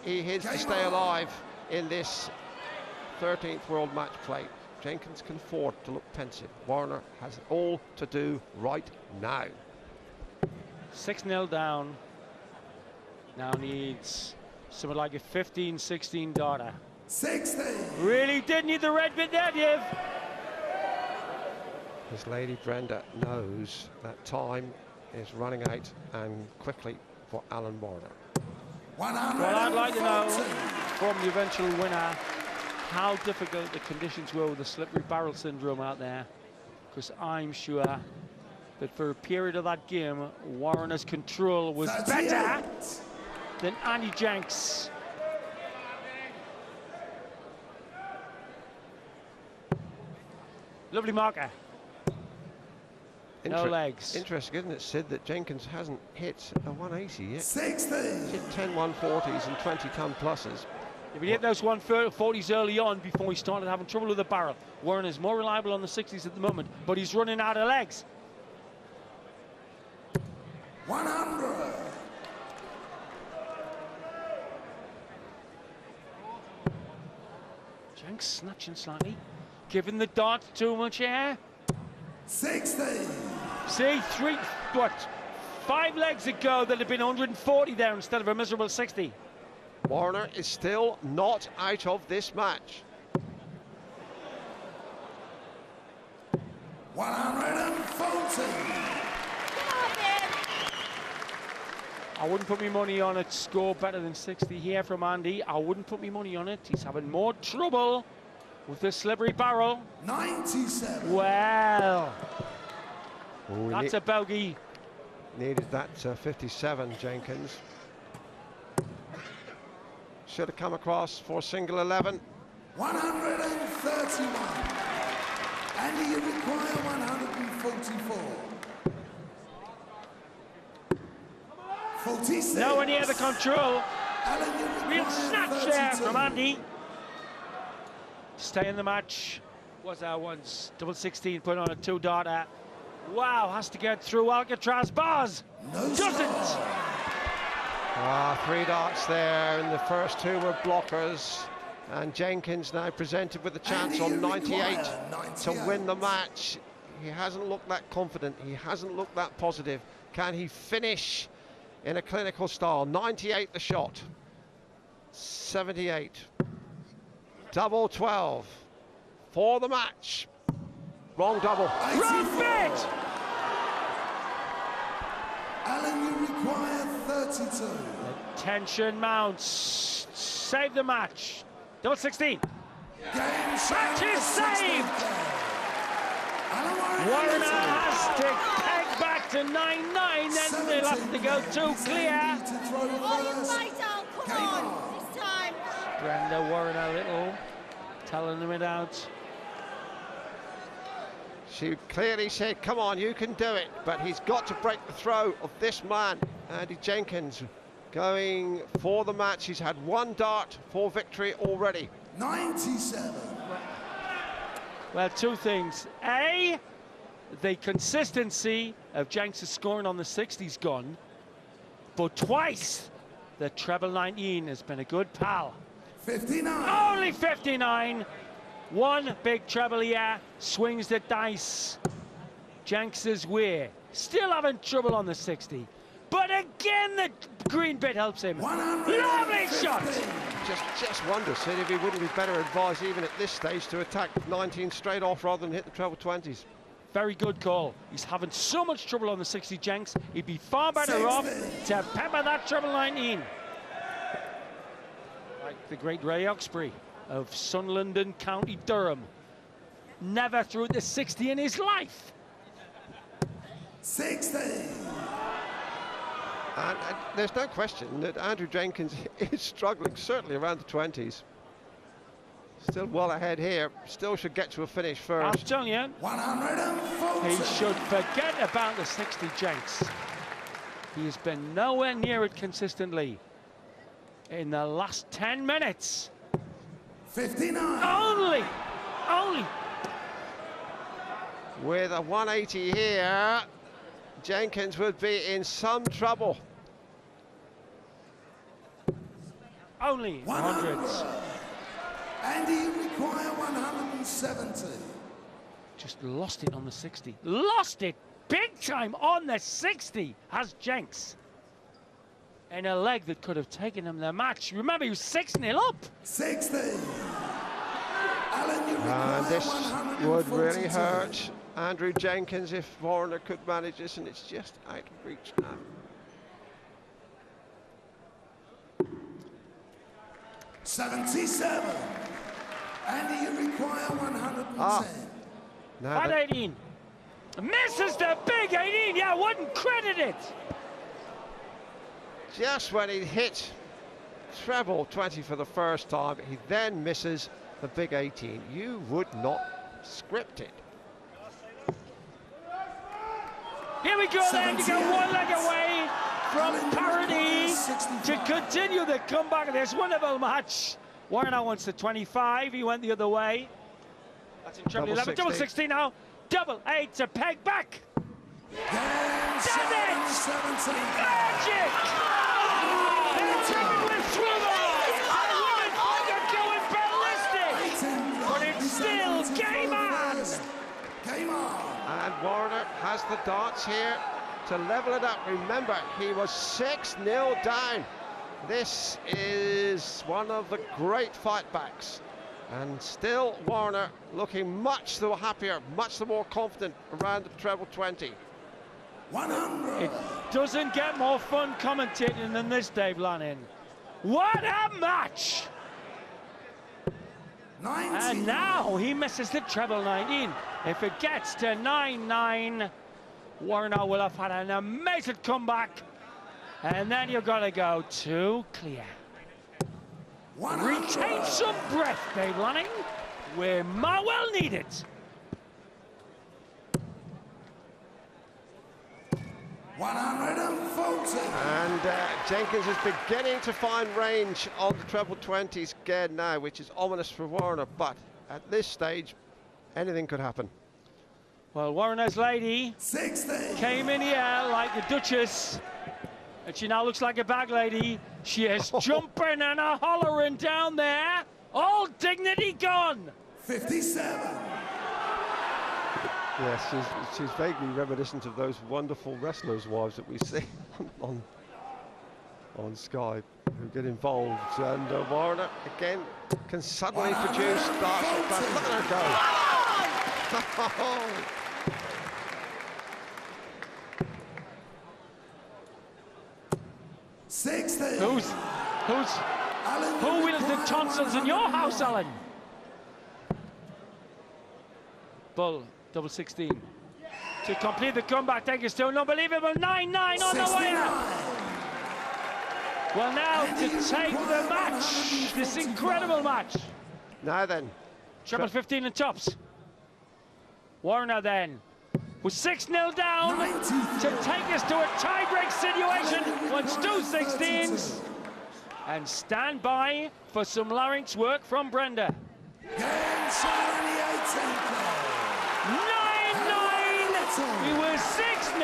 he is to stay alive in this 13th World Match Play. Jenkins can afford to look pensive. Warriner has it all to do right now. 6-0 down. Now needs something like a 15-16 daughter. 16. Really did need the red bit there, Dave. His Lady Brenda knows that time is running out, and quickly for Alan Warriner. Well, I'd like to know from the eventual winner how difficult the conditions were with the slippery barrel syndrome out there, because I'm sure that for a period of that game, Warriner's control was better than Andy Jenkins. Lovely marker. No legs. Interesting, isn't it, Sid, that Jenkins hasn't hit a 180 yet? 60. He's hit 10 140s and 20-ton pluses. If he hit those 140s early on before he started having trouble with the barrel. Warriner's more reliable on the 60s at the moment, but he's running out of legs. 100. Jenkins snatching slightly, giving the dart too much air. 60. See, 5 legs ago there'd have been 140 there instead of a miserable 60. Warriner is still not out of this match. 140. I wouldn't put my money on it. Score better than 60 here from Andy. I wouldn't put my money on it. He's having more trouble with the slippery barrel. 97. Well, Ooh, that's a bogey. Needed that 57, Jenkins. Should have come across for single 11. 131. Andy, you require 144. 46. Nowhere near the control. Alan, you Real require snatch there 32. from Andy. Stay in the match. Was that once double 16 put on a 2-darter. Wow, has to get through Alcatraz bars. No Doesn't. score. 3 darts there, and the first 2 were blockers. And Jenkins now presented with a chance Andy, on you 98 require to win the match. He hasn't looked that confident. He hasn't looked that positive. Can he finish in a clinical style? 98 the shot. 78. Double 12 for the match. Wrong double. Wrong bit. Alan, you require 32. The tension mounts. Save the match. Double 16. Match is saved. Warriner has to peg back to 9-9, then they'll have to go 2 clear. Come on, this time. Brenda Warriner-Little telling them it out. She clearly said, come on, you can do it. But he's got to break the throw of this man, Andy Jenkins, going for the match. He's had 1 dart for victory already. 97. Well, 2 things. A, the consistency of Jenks' scoring on the 60's gone. But twice, the treble 19 has been a good pal. 59. Only 59. 1 big treble here, swings the dice Jenks' way. Still having trouble on the 60. But again, the green bit helps him. 150. Lovely shot. Just wonder, Sid, if he wouldn't be better advised, even at this stage, to attack 19 straight off rather than hit the treble 20s. Very good call. He's having so much trouble on the 60 Jenks. He'd be far better off to pepper that treble 19. Like the great Ray Oxbury of Sunderland and County Durham. Never threw the 60 in his life. 60. And there's no question that Andrew Jenkins is struggling, certainly around the 20s. Still well ahead here. Still should get to a finish I'm first. telling you, 140. he should forget about the 60 Jenks. He has been nowhere near it consistently in the last 10 minutes. 59. Only. With a 180 here, Jenkins would be in some trouble. only 100s. And you require 170. Just lost it on the 60. Lost it big time on the 60 has Jenkins. In a leg that could have taken him the match. Remember, he was 6-0 up. 60. Alan, you require And this 142. would really hurt Andrew Jenkins if Warriner could manage this, and it's just out of reach now. 77. And you require 110. Now At 18. Misses the big 18. Yeah, wouldn't credit it. just when he hit treble 20 for the first time, he then misses the big 18. You would not script it. Here we go then, to go one leg away from parity to continue the comeback of this wonderful match. Warriner wants the 25, he went the other way. That's in treble 11, double 16 now. Double 8 to peg back. Does it! Magic! The with swivel! The women are going ballistic! But it's still game on! Game on! And Warriner has the darts here to level it up. Remember, he was 6-0 down. This is one of the great fight backs. And still Warriner looking much the happier, much the more confident around the treble 20. 100. It doesn't get more fun commentating than this, Dave Lanning. What a match! 19. And now he misses the treble 19. If it gets to 9-9, Warriner will have had an amazing comeback. And then you've got to go to clear. 100. Retain some breath, Dave Lanning. We might well need it. 140. And Jenkins is beginning to find range on the treble 20s again now, which is ominous for Warriner. But at this stage, anything could happen. Well, Warriner's lady 60. came in here like the Duchess, and she now looks like a bag lady. She is jumping and a hollering down there. All dignity gone. 57. Yes, she's vaguely reminiscent of those wonderful wrestlers' wives that we see on Sky who get involved. And Warriner again can suddenly produce darts. Look at her go! 60. Who wheels the tonsils in your house, Alan? Bull, double 16. To complete the comeback, thank you, still an unbelievable 9-9 on the way up. Well, now to take the match, this incredible match. Now then, Treble 15 and tops. Warriner then was 6-0 down 92. to take us to a tie-break situation. Wants 2 16s. And stand by for some larynx work from Brenda. Game shot on the 18th. 9-9. We were 6-0.